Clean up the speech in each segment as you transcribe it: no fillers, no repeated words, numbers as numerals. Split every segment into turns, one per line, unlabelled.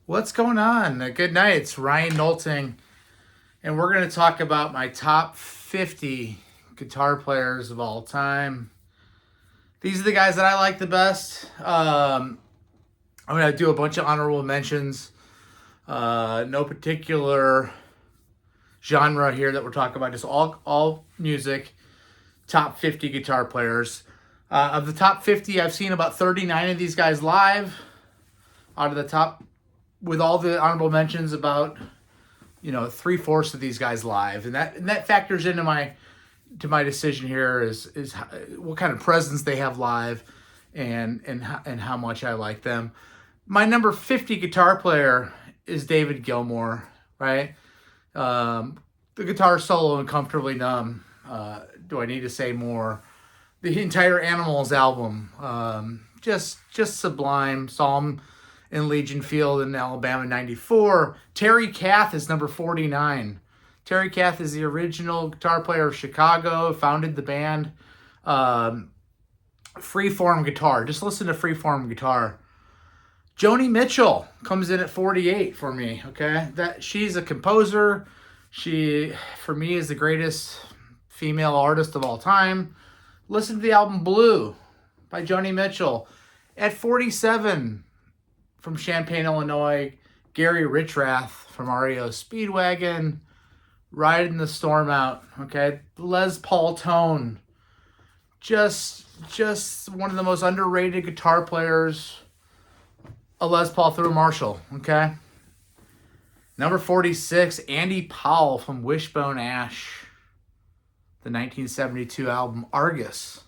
What's going on? Good night. It's Ryan Nolting, and we're going to talk about my top 50 guitar players of all time. These are the guys that I like the best. I'm going to do a bunch of honorable mentions. No particular genre here that we're talking about, just all music. Top 50 guitar players. Of the top 50, I've seen about 39 of these guys live. Out of the top, with all the honorable mentions, about 3/4 of these guys live, and that factors into my decision here is what kind of presence they have live, and how much I like them. My number 50 guitar player is David Gilmour, right? The guitar solo in Comfortably Numb. Do I need to say more? The entire Animals album, just sublime. Saw him in Legion Field in Alabama '94. Terry Kath is number 49. Terry Kath is the original guitar player of Chicago, founded the band. Freeform guitar. Just listen to Freeform guitar. Joni Mitchell comes in at 48 for me, okay? She's a composer. She, for me, is the greatest female artist of all time. Listen to the album Blue by Joni Mitchell. At 47, from Champaign, Illinois, Gary Richrath from REO Speedwagon, Riding the Storm Out, okay? Les Paul tone. Just one of the most underrated guitar players. A Les Paul through a Marshall, okay? Number 46, Andy Powell from Wishbone Ash, the 1972 album Argus.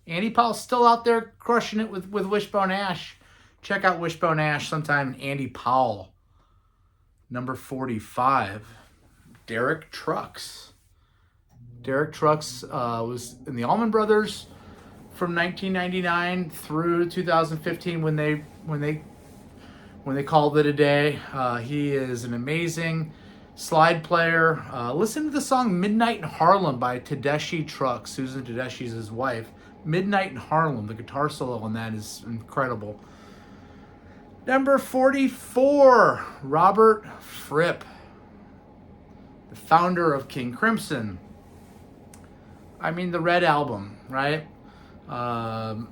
Andy Powell's still out there crushing it with Wishbone Ash. Check out Wishbone Ash sometime. Andy Powell. Number 45, Derek Trucks. Derek Trucks was in the Allman Brothers from 1999 through 2015 when they called it a day. He is an amazing slide player. Listen to the song Midnight in Harlem by Tedeschi Trucks. Susan Tedeschi's his wife. Midnight in Harlem. The guitar solo on that is incredible. Number 44, Robert Fripp, the founder of King Crimson. I mean, the Red Album, right? The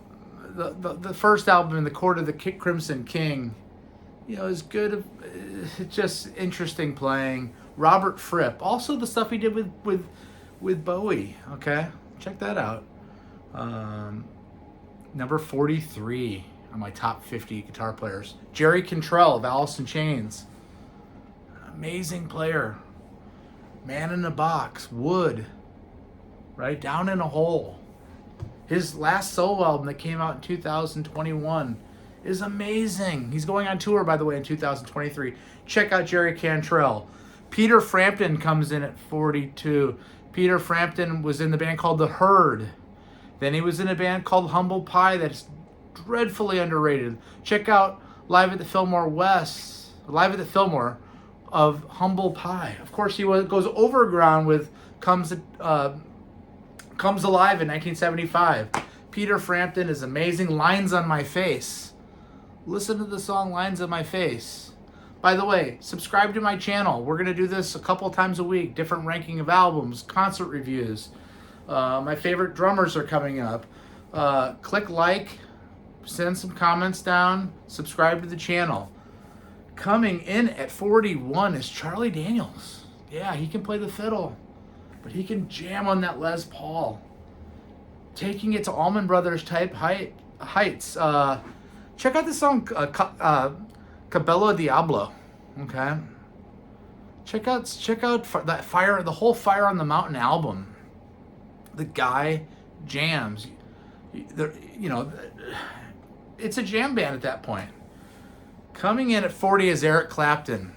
first album, In the Court of the Crimson King, is good. Just interesting playing. Robert Fripp. Also the stuff he did with Bowie, okay? Check that out. Number 43 on my top 50 guitar players. Jerry Cantrell of Alice in Chains. Amazing player. Man in a Box. Wood. Right? Down in a Hole. His last solo album that came out in 2021 is amazing. He's going on tour, by the way, in 2023. Check out Jerry Cantrell. Peter Frampton comes in at 42. Peter Frampton was in the band called The Herd. Then he was in a band called Humble Pie that's dreadfully underrated. Check out Live at the Fillmore of Humble Pie. Of course, he goes overground with Comes Alive in 1975. Peter Frampton is amazing. Lines on My Face. Listen to the song Lines on My Face. By the way, subscribe to my channel. We're going to do this a couple times a week. Different ranking of albums, concert reviews. My favorite drummers are coming up. Click like, send some comments down, subscribe to the channel. Coming in at 41 is Charlie Daniels. Yeah, he can play the fiddle, but he can jam on that Les Paul. Taking it to Allman Brothers type heights. Check out the song Cabello Diablo. Okay. Check out that Fire, the whole Fire on the Mountain album. The guy jams. It's a jam band at that point. Coming in at 40 is Eric Clapton.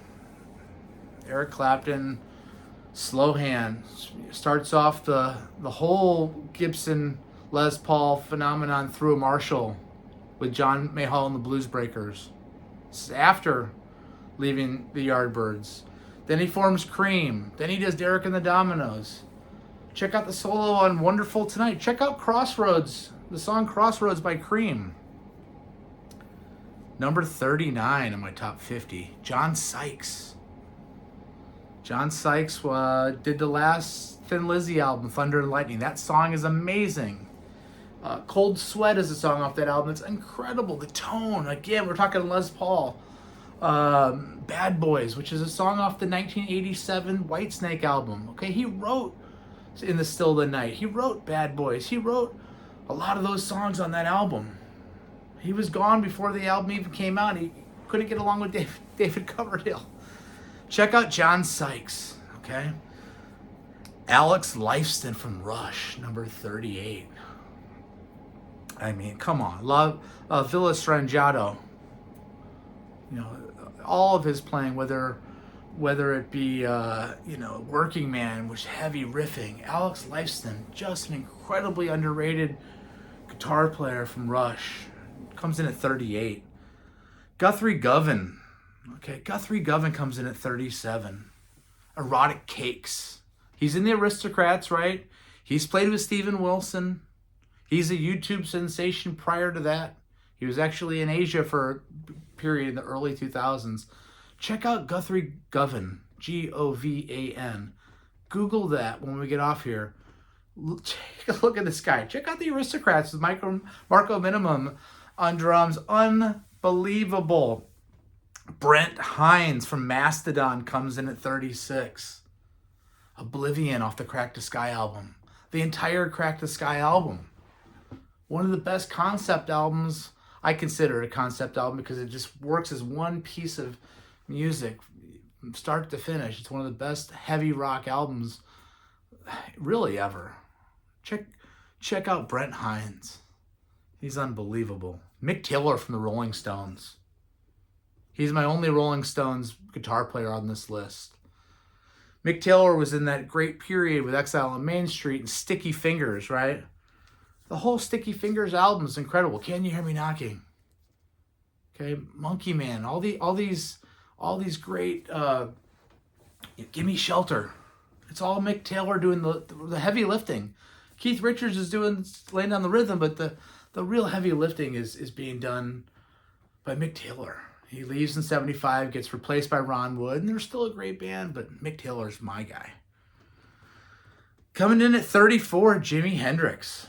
Eric Clapton, slow hand, starts off the whole Gibson Les Paul phenomenon through a Marshall with John Mayall and the Blues Breakers. This is after leaving the Yardbirds. Then he forms Cream. Then he does Derek and the Dominoes. Check out the solo on Wonderful Tonight. Check out Crossroads, the song Crossroads by Cream. Number 39 in my top 50, John Sykes. John Sykes did the last Thin Lizzy album, Thunder and Lightning. That song is amazing. Cold Sweat is a song off that album. It's incredible. The tone, again, we're talking Les Paul. Bad Boys, which is a song off the 1987 Whitesnake album. Okay, he wrote In the Still of the Night. He wrote Bad Boys. He wrote a lot of those songs on that album. He was gone before the album even came out. He couldn't get along with David Coverdale. Check out John Sykes, okay? Alex Lifeson from Rush, number 38. I mean, come on. Love Villa Strangiato. You know, all of his playing, whether it be, Working Man, which heavy riffing. Alex Lifeson, just an incredibly underrated guitar player from Rush. Comes in at 38. Guthrie Govan. Okay, Guthrie Govan comes in at 37. Erotic Cakes. He's in the Aristocrats, right? He's played with Steven Wilson. He's a YouTube sensation prior to that. He was actually in Asia for a period in the early 2000s. Check out Guthrie Govan, Govan. Google that when we get off here. Take a look at this guy. Check out the Aristocrats with Marco Minimum on drums. Unbelievable. Brent Hines from Mastodon comes in at 36. Oblivion off the Crack the Sky album. The entire Crack the Sky album. One of the best concept albums. I consider it a concept album because it just works as one piece of music from start to finish. It's one of the best heavy rock albums really ever. Check out Brent Hines. He's unbelievable. Mick Taylor from the Rolling Stones. He's my only Rolling Stones guitar player on this list. Mick Taylor was in that great period with Exile on Main Street and Sticky Fingers, right? The whole Sticky Fingers album is incredible. Can You Hear Me Knocking? Okay, Monkey Man, all these great Give Me Shelter. It's all Mick Taylor doing the heavy lifting. Keith Richards is laying down the rhythm, but the real heavy lifting is being done by Mick Taylor. He leaves in 75, gets replaced by Ron Wood, and they're still a great band, but Mick Taylor's my guy. Coming in at 34, Jimi Hendrix.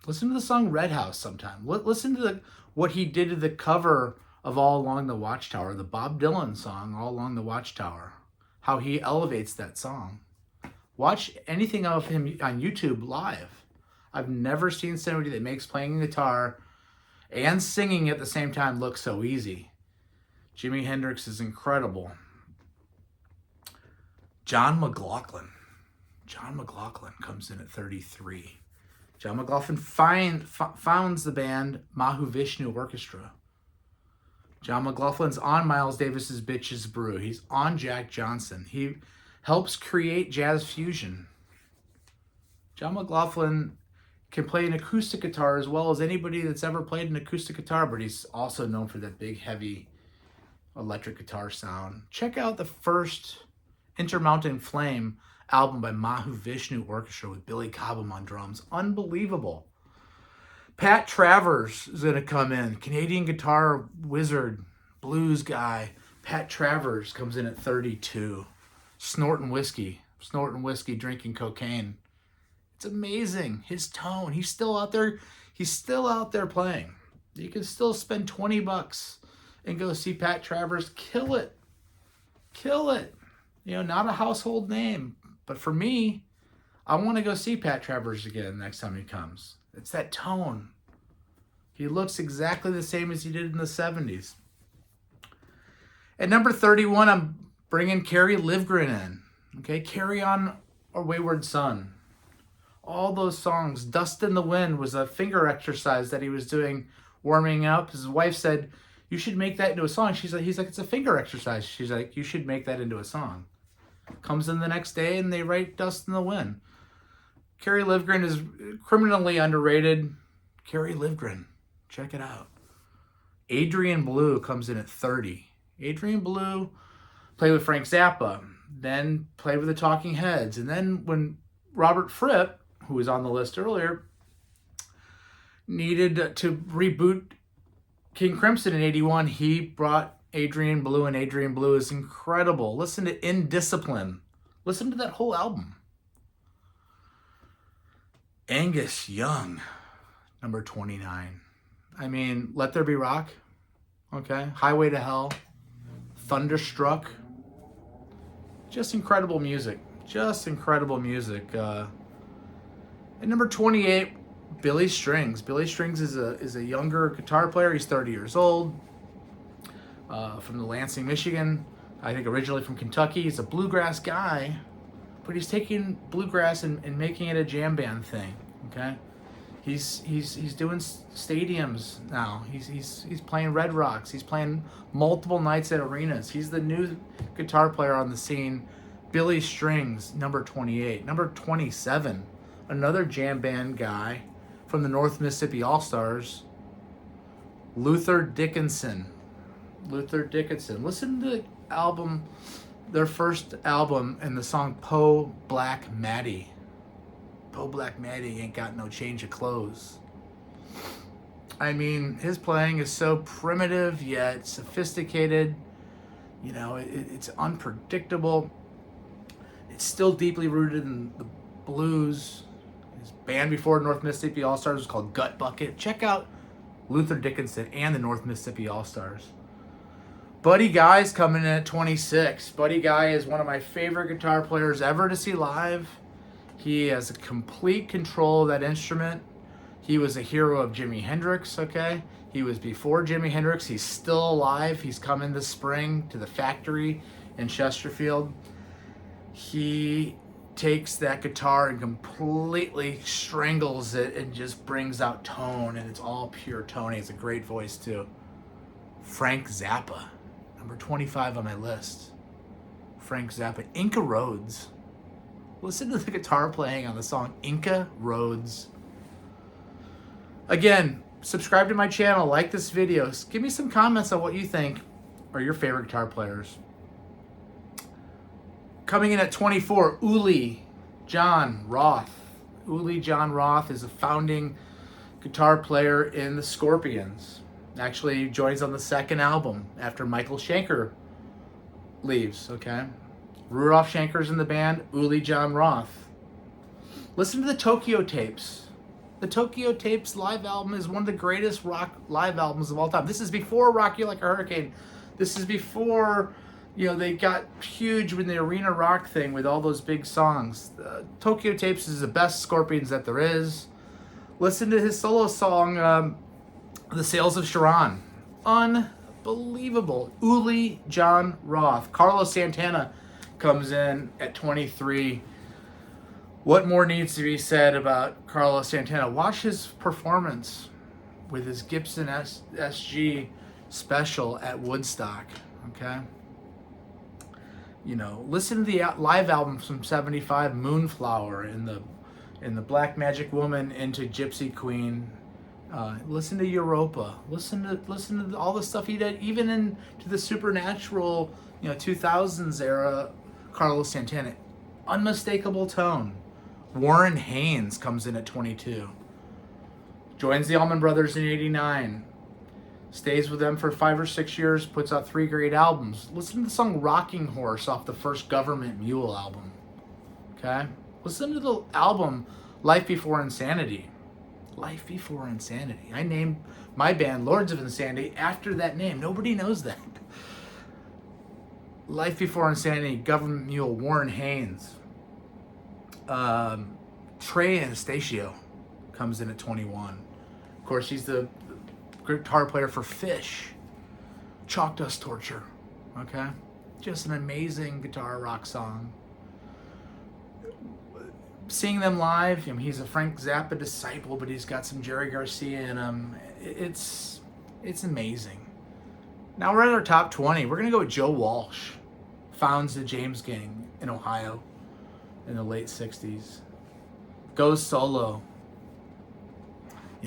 Listen to the song Red House sometime. Listen to what he did to the cover of All Along the Watchtower, the Bob Dylan song, All Along the Watchtower. How he elevates that song. Watch anything of him on YouTube live. I've never seen somebody that makes playing guitar and singing at the same time look so easy. Jimi Hendrix is incredible. John Mclaughlin. John Mclaughlin comes in at 33. John McLaughlin founds the band Mahavishnu Orchestra. John McLaughlin's on Miles Davis's Bitches Brew. He's on Jack Johnson. He helps create jazz fusion. John McLaughlin can play an acoustic guitar as well as anybody that's ever played an acoustic guitar, but he's also known for that big, heavy electric guitar sound. Check out the first Intermountain Flame album by Mahavishnu Orchestra with Billy Cobham on drums. Unbelievable. Pat Travers is going to come in. Canadian guitar wizard, blues guy. Pat Travers comes in at 32. Snorting whiskey, drinking cocaine. It's amazing. His tone. He's still out there. He's still out there playing. You can still spend $20 and go see Pat Travers. Kill it. Kill it. You know, not a household name. But for me, I want to go see Pat Travers again next time he comes. It's that tone. He looks exactly the same as he did in the 70s. At number 31, I'm bringing Kerry Livgren in. Okay, Carry On or Wayward Son. All those songs. Dust in the Wind was a finger exercise that he was doing, warming up. His wife said, you should make that into a song. He's like, it's a finger exercise. She's like, you should make that into a song. Comes in the next day and they write Dust in the Wind. Kerry Livgren is criminally underrated. Kerry Livgren. Check it out. Adrian Belew comes in at 30. Adrian Belew played with Frank Zappa, then played with the Talking Heads. And then when Robert Fripp, who was on the list earlier, needed to reboot King Crimson in 81, he brought Adrian Belew, and Adrian Belew is incredible. Listen to Indiscipline. Listen to that whole album. Angus Young, number 29. I mean, Let There Be Rock, okay? Highway to Hell, Thunderstruck. Just incredible music. Just incredible music. And number 28, Billy Strings. Billy Strings is a younger guitar player. He's 30 years old. From the Lansing, Michigan. I think originally from Kentucky. He's a bluegrass guy, but he's taking bluegrass and making it a jam band thing. Okay, he's doing stadiums now. He's playing Red Rocks. He's playing multiple nights at arenas. He's the new guitar player on the scene. Billy Strings, number 28. Number 27, another jam band guy from the North Mississippi All-Stars, Luther Dickinson. Luther Dickinson. Listen to the album, their first album, and the song Poe Black Matty. Poe Black Matty ain't got no change of clothes. I mean, his playing is so primitive yet sophisticated. You know, it's unpredictable. It's still deeply rooted in the blues. His band before North Mississippi All-Stars was called Gut Bucket. Check out Luther Dickinson and the North Mississippi All-Stars. Buddy Guy's coming in at 26. Buddy Guy is one of my favorite guitar players ever to see live. He has a complete control of that instrument. He was a hero of Jimi Hendrix, okay? He was before Jimi Hendrix. He's still alive. He's coming this spring to the factory in Chesterfield. He takes that guitar and completely strangles it and just brings out tone, and it's all pure tone. He has a great voice too. Frank Zsppa, number 25 on my list. Frank Zsppa. Inca Roads. Listen to the guitar playing on the song Inca Roads. Again, subscribe to my channel, like this video. Give me some comments on what you think are your favorite guitar players. Coming in at 24, Uli Jon Roth. Uli Jon Roth is a founding guitar player in the Scorpions. Actually joins on the second album after Michael Schenker leaves, okay? Rudolph Schenker's in the band, Uli Jon Roth. Listen to the Tokyo Tapes. The Tokyo Tapes live album is one of the greatest rock live albums of all time. This is before Rock You Like a Hurricane. This is before, you know, they got huge with the arena rock thing with all those big songs. Tokyo Tapes is the best Scorpions that there is. Listen to his solo song, The Sails of Charon. Unbelievable. Uli Jon Roth. Carlos Santana comes in at 23. What more needs to be said about Carlos Santana? Watch his performance with his Gibson SG special at Woodstock, okay? You know, listen to the live album from 75, Moonflower, and the Black Magic Woman into Gypsy Queen. Listen to Europa. Listen to all the stuff he did, even into the Supernatural, 2000s era. Carlos Santana, unmistakable tone. Warren Haynes comes in at 22. Joins the Allman Brothers in 89. Stays with them for 5 or 6 years. Puts out 3 great albums. Listen to the song "Rocking Horse" off the first Government Mule album. Okay, listen to the album "Life Before Insanity." Life Before Insanity. I named my band Lords of Insanity after that name. Nobody knows that. Life Before Insanity, Government Mule, Warren Haynes. Trey Anastasio comes in at 21. Of course, he's the guitar player for Fish. Chalk Dust Torture. Okay? Just an amazing guitar rock song. Seeing them live, he's a Frank Zappa disciple, but he's got some Jerry Garcia in him. It's amazing. Now we're at our top 20. We're going to go with Joe Walsh. Founds the James Gang in Ohio in the late 60s. Goes solo.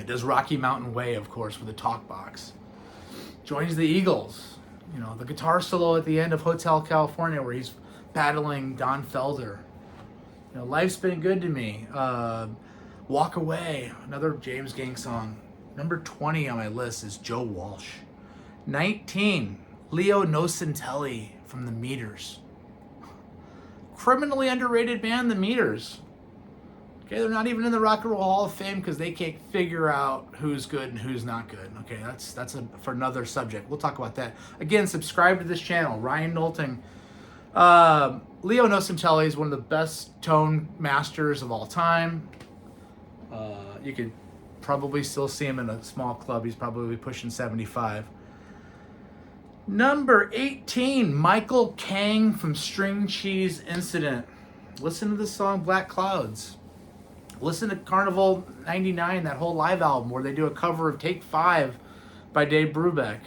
Does Rocky Mountain Way, of course, with a talk box. Joins the Eagles. The guitar solo at the end of Hotel California where he's battling Don Felder. Life's Been Good to Me. Walk Away, another James Gang song. Number 20 on my list is Joe Walsh. 19, Leo Nocentelli from the Meters. Criminally underrated band, the Meters. Okay, they're not even in the Rock and Roll Hall of Fame because they can't figure out who's good and who's not good. Okay, that's for another subject. We'll talk about that. Again, subscribe to this channel. Ryan Nolting. Leo Nocentelli is one of the best tone masters of all time. You could probably still see him in a small club. He's probably pushing 75. Number 18, Michael Kang from String Cheese Incident. Listen to the song Black Clouds. Listen to Carnival 99, that whole live album where they do a cover of Take 5 by Dave Brubeck,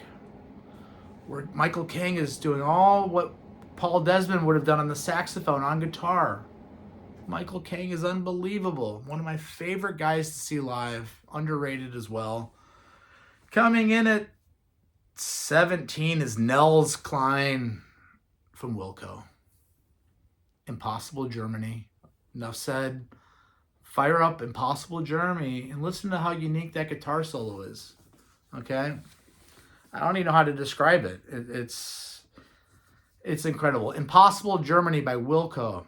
where Michael Kang is doing all what Paul Desmond would have done on the saxophone, on guitar. Michael Kang is unbelievable. One of my favorite guys to see live. Underrated as well. Coming in at 17 is Nels Cline from Wilco. Impossible Germany. Enough said. Fire up Impossible Germany and listen to how unique that guitar solo is. Okay? I don't even know how to describe it. It's incredible. Impossible Germany by Wilco.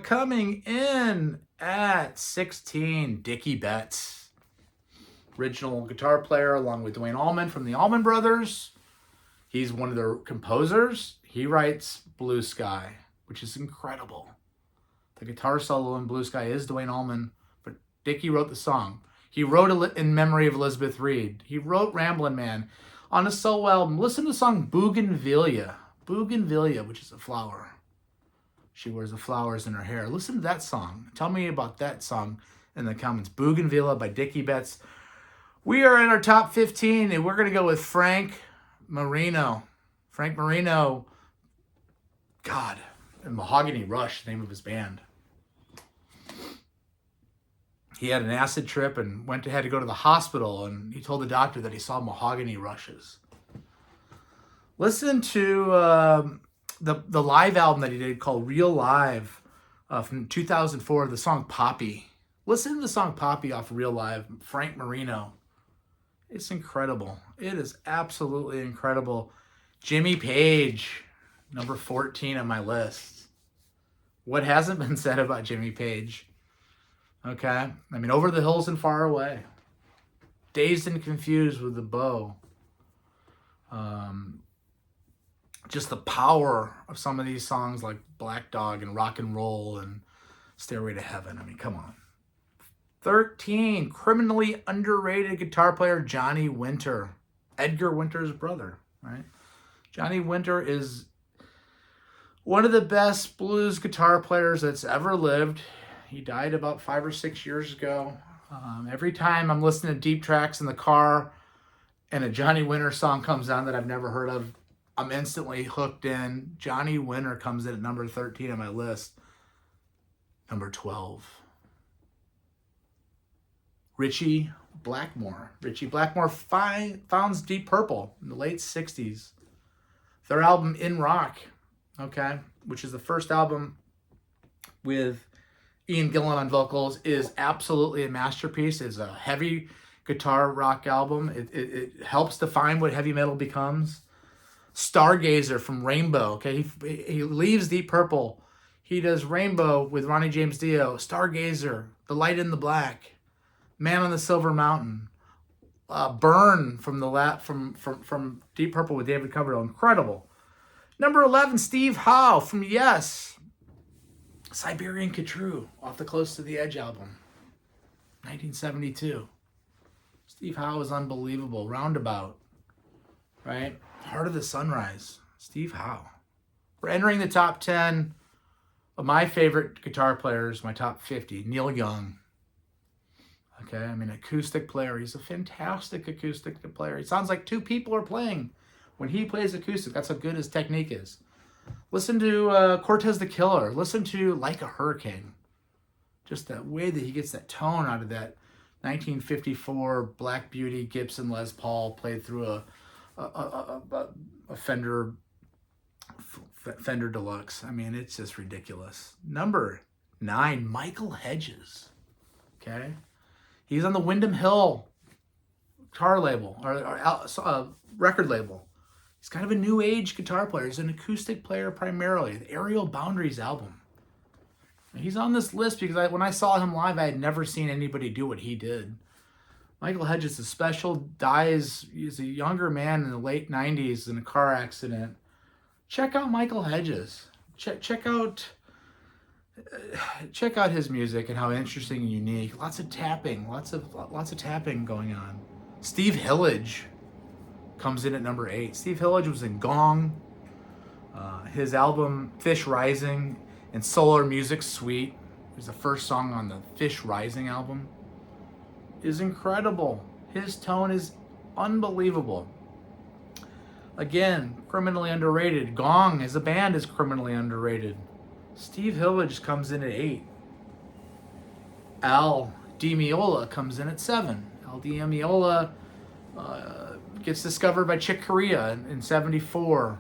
Coming in at 16, Dickey Betts. Original guitar player along with Duane Allman from the Allman Brothers. He's one of their composers. He writes Blue Sky, which is incredible. The guitar solo in Blue Sky is Duane Allman, but Dickey wrote the song. He wrote it in memory of Elizabeth Reed. He wrote Ramblin' Man on a solo album. Listen to the song Bougainvillea. Bougainvillea, which is a flower. She wears the flowers in her hair. Listen to that song. Tell me about that song in the comments. Bougainvillea by Dickey Betts. We are in our top 15, and we're going to go with Frank Marino. Frank Marino, God, and Mahogany Rush, the name of his band. He had an acid trip and had to go to the hospital, and he told the doctor that he saw mahogany rushes. Listen to the live album that he did called Real Live from 2004, the song Poppy. Listen to the song Poppy off Real Live, Frank Marino. It's incredible. It is absolutely incredible. Jimmy Page, number 14 on my list. What hasn't been said about Jimmy Page? Okay? I mean, Over the Hills and Far Away. Dazed and Confused with the Bow. Just the power of some of these songs like Black Dog and Rock and Roll and Stairway to Heaven. I mean, come on. 13, criminally underrated guitar player Johnny Winter. Edgar Winter's brother, right? Johnny Winter is one of the best blues guitar players that's ever lived. He died about 5 or 6 years ago. Every time I'm listening to deep tracks in the car and a Johnny Winter song comes on that I've never heard of, I'm instantly hooked in. Johnny Winter comes in at number 13 on my list. Number 12. Richie Blackmore. Richie Blackmore founds Deep Purple in the late 60s. Their album In Rock, okay, which is the first album with Ian Gillan on vocals, is absolutely a masterpiece. It's a heavy guitar rock album. It helps define what heavy metal becomes. Stargazer from Rainbow, okay, he leaves Deep Purple. He does Rainbow with Ronnie James Dio, Stargazer, The Light in the Black, Man on the Silver Mountain, Burn from Deep Purple with David Coverdale. Incredible. Number 11, Steve Howe from Yes. Siberian Khatru off the Close to the Edge album. 1972. Steve Howe is unbelievable. Roundabout. Right? Heart of the Sunrise. Steve Howe. We're entering the top 10 of my favorite guitar players, my top 50. Neil Young. Okay, I mean, acoustic player. He's a fantastic acoustic player. It sounds like two people are playing when he plays acoustic. That's how good his technique is. Listen to Cortez the Killer. Listen to Like a Hurricane. Just that way that he gets that tone out of that 1954 Black Beauty Gibson Les Paul played through a Fender Deluxe. I mean, it's just ridiculous. Number 9, Michael Hedges. Okay? He's on the Windham Hill guitar label, or record label. He's kind of a new age guitar player. He's an acoustic player primarily. The Aerial Boundaries album. He's on this list because when I saw him live, I had never seen anybody do what he did. Michael Hedges is special, dies, he's a younger man in the late 90s in a car accident. Check out Michael Hedges. Check out his music and how interesting and unique. Lots of tapping going on. Steve HIllage comes in at number 8. Steve HIllage was in Gong. His album Fish Rising and Solar Music Suite, is the first song on the Fish Rising album, is incredible. His tone is unbelievable. Again, criminally underrated. Gong as a band is criminally underrated. Steve HIllage comes in at 8. Al Di Meola comes in at 7. Al Di Meola gets discovered by Chick Corea in 74.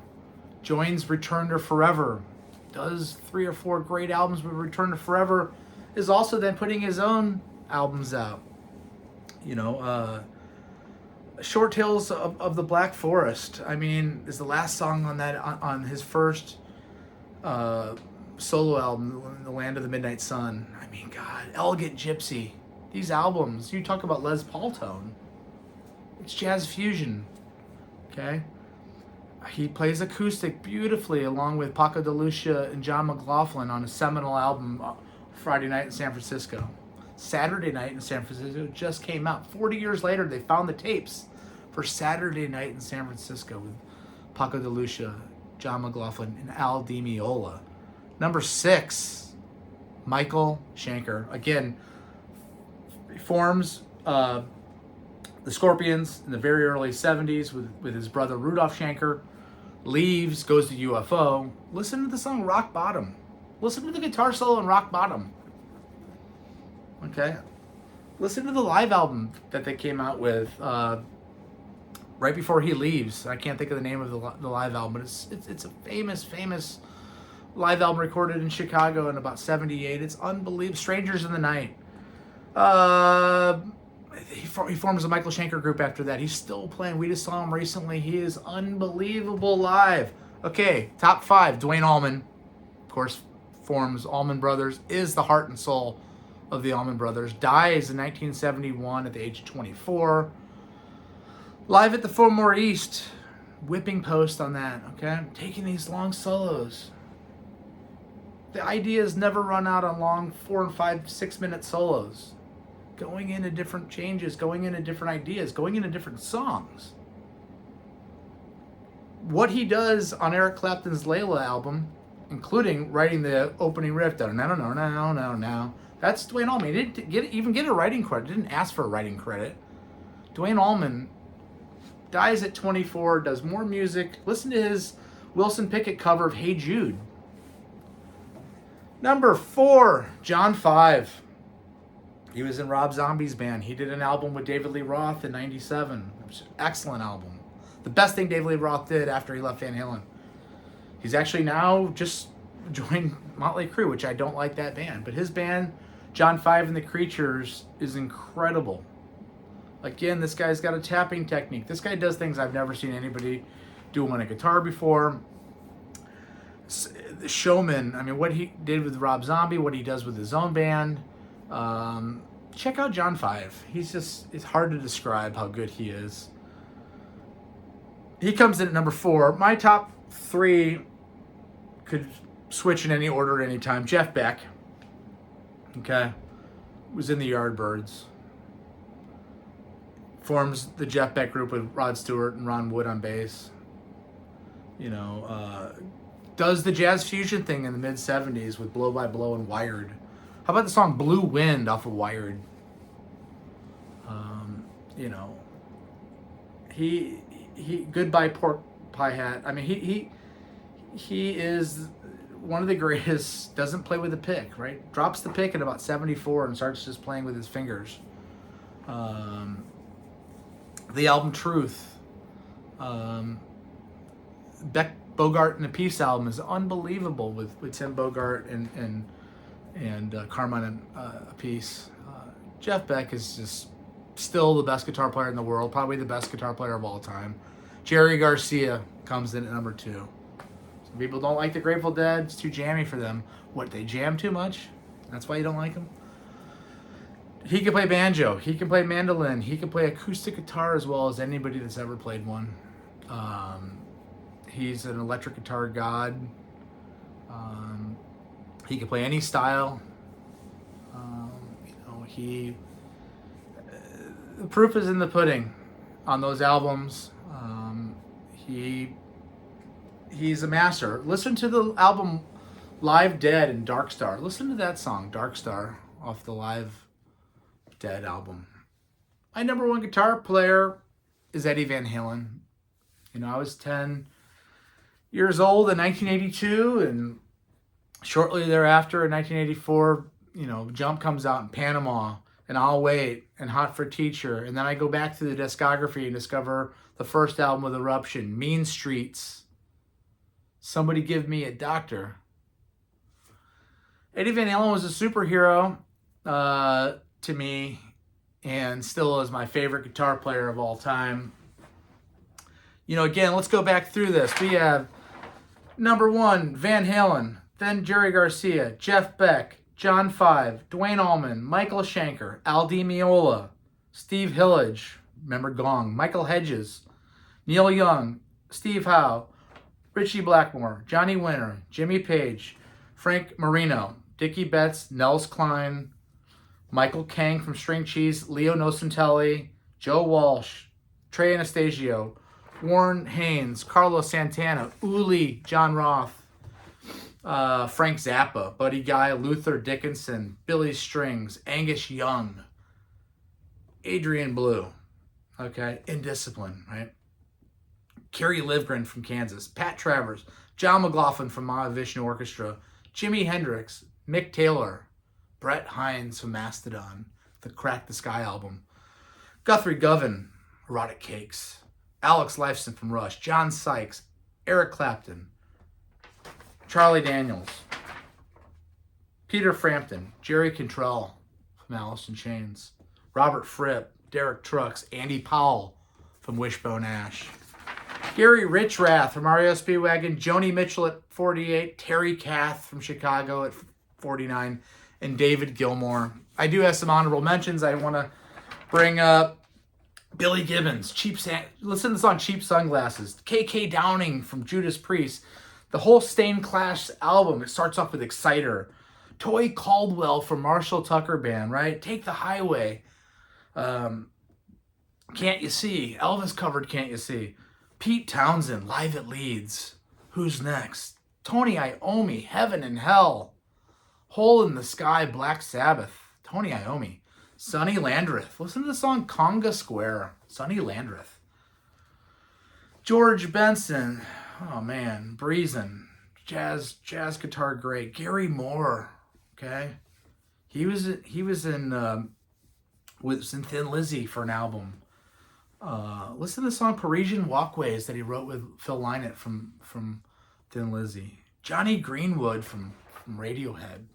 Joins Return to Forever. Does 3 or 4 great albums with Return to Forever. Is also then putting his own albums out. Short Tales of the Black Forest, I mean, is the last song on his first solo album, The Land of the Midnight Sun. I mean, God, Elegant Gypsy. These albums, you talk about Les Paul tone. It's jazz fusion, okay? He plays acoustic beautifully along with Paco de Lucia and John McLaughlin on a seminal album, Friday Night in San Francisco. Saturday Night in San Francisco just came out. 40 years later, they found the tapes for Saturday Night in San Francisco with Paco de Lucia, John McLaughlin, and Al Di Meola. Number 6, Michael Schenker. Again, he forms the Scorpions in the very early 70s with his brother Rudolph Schenker. Leaves, goes to UFO. Listen to the song Rock Bottom. Listen to the guitar solo in Rock Bottom. Okay? Listen to the live album that they came out with right before he leaves. I can't think of the name of the live album, but it's a famous live album recorded in Chicago in about 78. It's unbelievable. Strangers in the Night. He forms a Michael Schenker group after that. He's still playing. We just saw him recently. He is unbelievable live. Okay, top 5. Duane Allman, of course, forms Allman Brothers, is the heart and soul of the Allman Brothers. Dies in 1971 at the age of 24. Live at the Fillmore East. Whipping post on that, okay? Taking these long solos. The ideas never run out on long 4 and 5, 6 minute solos. Going into different changes, going into different ideas, going into different songs. What he does on Eric Clapton's Layla album, including writing the opening riff, no, that's Duane Allman. He didn't even get a writing credit. Didn't ask for a writing credit. Duane Allman dies at 24, does more music. Listen to his Wilson Pickett cover of Hey Jude. Number 4, John 5. He was in Rob Zombie's band. He did an album with David Lee Roth in 97. It was an excellent album. The best thing David Lee Roth did after he left Van Halen. He's actually now just joined Motley Crue, which I don't like that band. But his band, John 5 and the Creatures, is incredible. Again, this guy's got a tapping technique. This guy does things I've never seen anybody do on a guitar before. The showman, I mean, what he did with Rob Zombie, what he does with his own band. Check out John 5. It's hard to describe how good he is. He comes in at number 4. My top 3 could switch in any order at any time. Jeff Beck, okay, was in the Yardbirds. Forms the Jeff Beck group with Rod Stewart and Ron Wood on bass. Does the jazz fusion thing in the mid-70s with Blow by Blow and Wired. How about the song Blue Wind off of Wired? He Goodbye Pork Pie Hat. I mean, he is one of the greatest. Doesn't play with a pick, right? Drops the pick at about 74 and starts just playing with his fingers. The album Truth. Beck Bogart and the Peace album is unbelievable with Tim Bogart and Carmine Appice. Jeff Beck is just still the best guitar player in the world, probably the best guitar player of all time. Jerry Garcia comes in at number 2. Some people don't like the Grateful Dead. It's too jammy for them. What, they jam too much? That's why you don't like them? He can play banjo. He can play mandolin. He can play acoustic guitar as well as anybody that's ever played one. He's an electric guitar god. He can play any style. The proof is in the pudding on those albums. He's a master. Listen to the album Live Dead and Dark Star. Listen to that song, Dark Star, off the Live Dead album. My number 1 guitar player is Eddie Van Halen. I was 10 years old in 1982, and shortly thereafter in 1984, Jump comes out in Panama, and I'll Wait, and Hot for Teacher, and then I go back through the discography and discover the first album with Eruption, Mean Streets, Somebody Give Me a Doctor. Eddie Van Halen was a superhero to me, and still is my favorite guitar player of all time. Again, let's go back through this. We have number 1, Van Halen, then Jerry Garcia, Jeff Beck, John Five, Duane Allman, Michael Schenker, Al Di Meola, Steve HIllage, remember Gong, Michael Hedges, Neil Young, Steve Howe, Richie Blackmore, Johnny Winter, Jimmy Page, Frank Marino, Dickey Betts, Nels Cline, Michael Kang from String Cheese, Leo Nocentelli, Joe Walsh, Trey Anastasio, Warren Haynes, Carlos Santana, Uli, Jon Roth, Frank Zsppa, Buddy Guy, Luther Dickinson, Billy Strings, Angus Young, Adrian Belew, Indiscipline, right? Kerry Livgren from Kansas, Pat Travers, John Mclaughlin from Mahavishnu Orchestra, Jimi Hendrix, Mick Taylor, Brent Hines from Mastodon, the Crack the Sky album, Guthrie Govan, Erotic Cakes, Alex Lifeson from Rush, John Sykes, Eric Clapton, Charlie Daniels, Peter Frampton, Jerry Cantrell from Alice in Chains, Robert Fripp, Derek Trucks, Andy Powell from Wishbone Ash, Gary Richrath from REO Speedwagon, Joni Mitchell at 48, Terry Kath from Chicago at 49, and David Gilmour. I do have some honorable mentions. I want to bring up Billy Gibbons, listen to the song Cheap Sunglasses, KK Downing from Judas Priest, the whole Stained Class album. It starts off with Exciter. Toy Caldwell from Marshall Tucker Band, right? Take the Highway. Can't You See? Elvis covered Can't You See? Pete Townsend, Live at Leeds. Who's Next? Tony Iommi, Heaven and Hell. Hole in the Sky, Black Sabbath. Tony Iommi. Sonny Landreth. Listen to the song Conga Square. Sonny Landreth. George Benson. Oh man, Breezin'. Jazz guitar great. Gary Moore. Okay, he was in Thin Lizzy for an album. Listen to the song Parisian Walkways that he wrote with Phil Lynott from Thin Lizzy. Johnny Greenwood from Radiohead.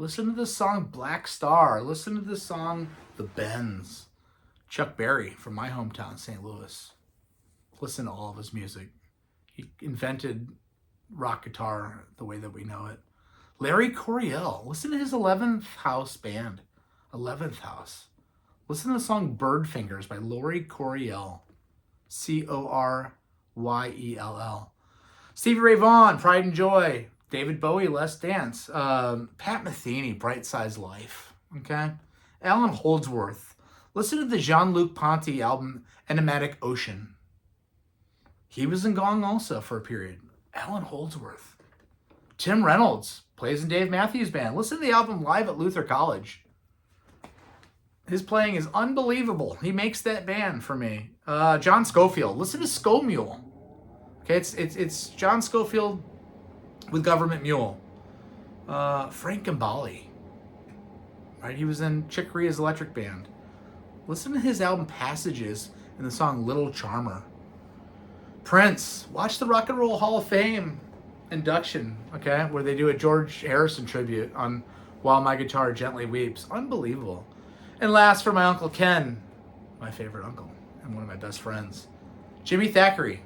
Listen to the song Black Star. Listen to the song The Bends. Chuck Berry from my hometown, St. Louis. Listen to all of his music. He invented rock guitar the way that we know it. Larry Coryell. Listen to his 11th House band. 11th House. Listen to the song Bird Fingers by Larry Coryell. Coryell. Stevie Ray Vaughan, Pride and Joy. David Bowie, Let's Dance. Pat Metheny, Bright Size Life. Okay? Alan Holdsworth. Listen to the Jean-Luc Ponty album, Enigmatic Ocean. He was in Gong also for a period. Alan Holdsworth. Tim Reynolds plays in Dave Matthews Band. Listen to the album Live at Luther College. His playing is unbelievable. He makes that band for me. John Scofield. Listen to Scomule. Okay, it's John Scofield with Government Mule. Frank Gambale. Right, he was in Chick Corea's Electric Band. Listen to his album Passages and the song Little Charmer. Prince. Watch the Rock and Roll Hall of Fame induction, okay, where they do a George Harrison tribute on While My Guitar Gently Weeps. Unbelievable. And last, for my Uncle Ken, my favorite uncle and one of my best friends, Jimmy Thackeray.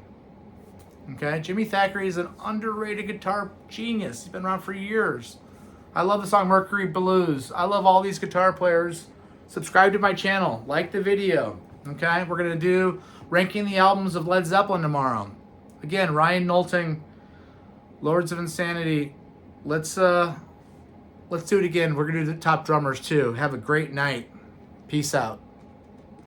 Okay, Jimmy Thackeray is an underrated guitar genius. He's been around for years. I love the song Mercury Blues. I love all these guitar players. Subscribe to my channel. Like the video. Okay, we're going to do ranking the albums of Led Zeppelin tomorrow. Again, Ryan Nolting, Lords of Insanity. Let's do it again. We're going to do the top drummers too. Have a great night. Peace out.